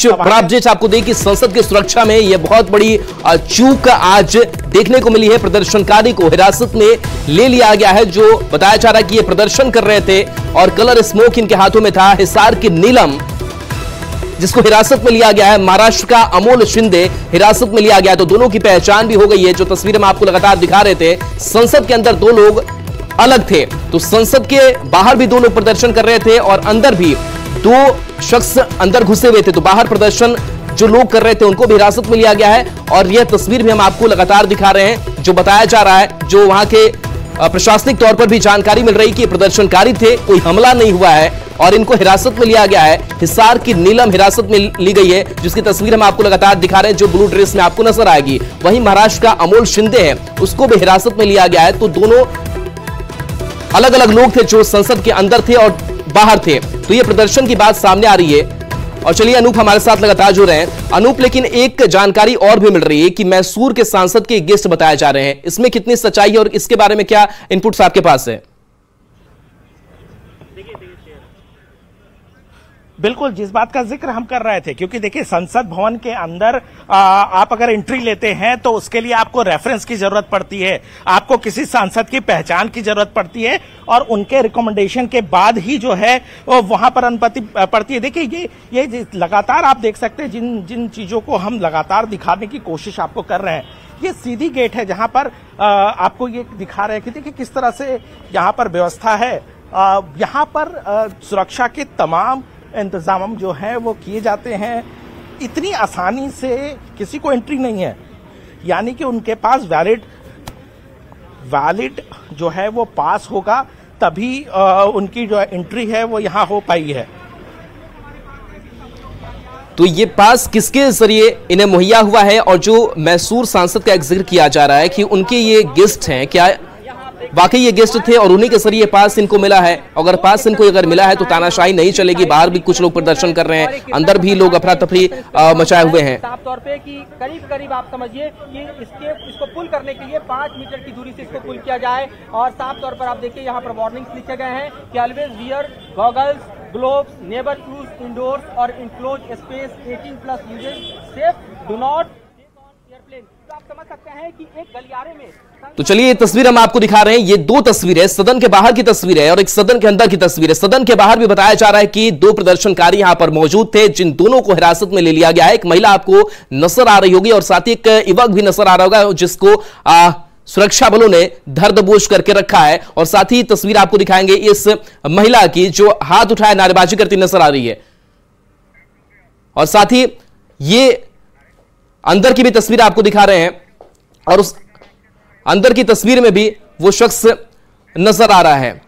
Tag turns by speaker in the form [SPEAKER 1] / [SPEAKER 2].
[SPEAKER 1] बड़ा अपडेट आपको दें कि संसद की सुरक्षा में यह बहुत बड़ी चूक आज देखने को मिली है। प्रदर्शनकारी को हिरासत में ले लिया गया है, जो बताया जा रहा है कि ये प्रदर्शन कर रहे थे और कलर स्मोक इनके हाथों में था। हिसार की नीलम जिसको हिरासत में लिया गया है, महाराष्ट्र का अमोल शिंदे हिरासत में लिया गया, तो दोनों की पहचान भी हो गई है। जो तस्वीरें हम आपको लगातार दिखा रहे थे, संसद के अंदर दो लोग अलग थे, तो संसद के बाहर भी दो लोग प्रदर्शन कर रहे थे और अंदर भी दो शख्स अंदर घुसे हुए थे, तो बाहर प्रदर्शन जो लोग कर रहे थे उनको भी हिरासत में लिया गया है। और यह तस्वीर भी हम आपको लगातार दिखा रहे हैं, जो बताया जा रहा है, जो वहां के प्रशासनिक तौर पर भी जानकारी मिल रही कि प्रदर्शनकारी थे, कोई हमला नहीं हुआ है और इनको हिरासत में लिया गया है। हिसार की नीलम हिरासत में ली गई है, जिसकी तस्वीर हम आपको लगातार दिखा रहे हैं, जो ब्लू ड्रेस में आपको नजर आएगी। वहीं महाराष्ट्र का अमोल शिंदे है, उसको भी हिरासत में लिया गया है। तो दोनों अलग अलग लोग थे जो संसद के अंदर थे और बाहर थे। तो ये प्रदर्शन की बात सामने आ रही है। और चलिए अनूप हमारे साथ लगातार जुड़ रहे हैं। अनूप, लेकिन एक जानकारी और भी मिल रही है कि मैसूर के सांसद के गेस्ट बताए जा रहे हैं, इसमें कितनी सच्चाई है और इसके बारे में क्या इनपुट्स आपके पास है?
[SPEAKER 2] बिल्कुल, जिस बात का जिक्र हम कर रहे थे, क्योंकि देखिए संसद भवन के अंदर आप अगर एंट्री लेते हैं तो उसके लिए आपको रेफरेंस की जरूरत पड़ती है, आपको किसी सांसद की पहचान की जरूरत पड़ती है और उनके रिकमेंडेशन के बाद ही जो है वहां पर अनुमति पड़ती है। देखिए ये लगातार आप देख सकते हैं, जिन चीजों को हम लगातार दिखाने की कोशिश आपको कर रहे हैं, ये सीधी गेट है जहां पर आपको ये दिखा रहे हैं कि देखिए किस तरह से यहाँ पर व्यवस्था है। यहाँ पर सुरक्षा के तमाम इंतजाम जो है वो किए जाते हैं। इतनी आसानी से किसी को एंट्री नहीं है, यानी कि उनके पास वैलिड जो है वो पास होगा, तभी उनकी जो एंट्री है वो यहाँ हो पाई है।
[SPEAKER 1] तो ये पास किसके जरिए इन्हें मुहैया हुआ है? और जो मैसूर सांसद का एक जिक्र किया जा रहा है कि उनके ये गेस्ट हैं, क्या वाकई ये गेस्ट थे और उन्हीं के जरिए पास इनको मिला है? अगर पास इनको अगर मिला है तो तानाशाही नहीं चलेगी। बाहर भी कुछ लोग प्रदर्शन कर रहे हैं, अंदर भी लोग अफरा तफरी मचाए हुए हैं।
[SPEAKER 3] साफ तौर पे कि करीब आप समझिए कि इसको पुल करने के लिए 5 मीटर की दूरी से इसको पुल किया जाए। और साफ तौर पर आप देखिए यहाँ पर वार्निंग्स लिखे गए हैं कि always wear goggles, gloves, never use indoors और enclose space, 18+ uses, safe, do not take on airplane. तो आप समझ सकते हैं कि एक गलियारे में।
[SPEAKER 1] तो चलिए ये तस्वीर हम आपको दिखा रहे हैं, ये दो तस्वीर है, सदन के बाहर की तस्वीर है और एक सदन के अंदर की तस्वीर है। सदन के बाहर भी बताया जा रहा है कि दो प्रदर्शनकारी यहां पर मौजूद थे, जिन दोनों को हिरासत में ले लिया गया है। एक महिला आपको नजर आ रही होगी और साथ ही एक युवक भी नजर आ रहा होगा, जिसको सुरक्षा बलों ने धर-दबोच करके रखा है। और साथ ही तस्वीर आपको दिखाएंगे इस महिला की जो हाथ उठाए नारेबाजी करती नजर आ रही है। और साथ ही ये अंदर की भी तस्वीर आपको दिखा रहे हैं और उस अंदर की तस्वीर में भी वो शख्स नजर आ रहा है।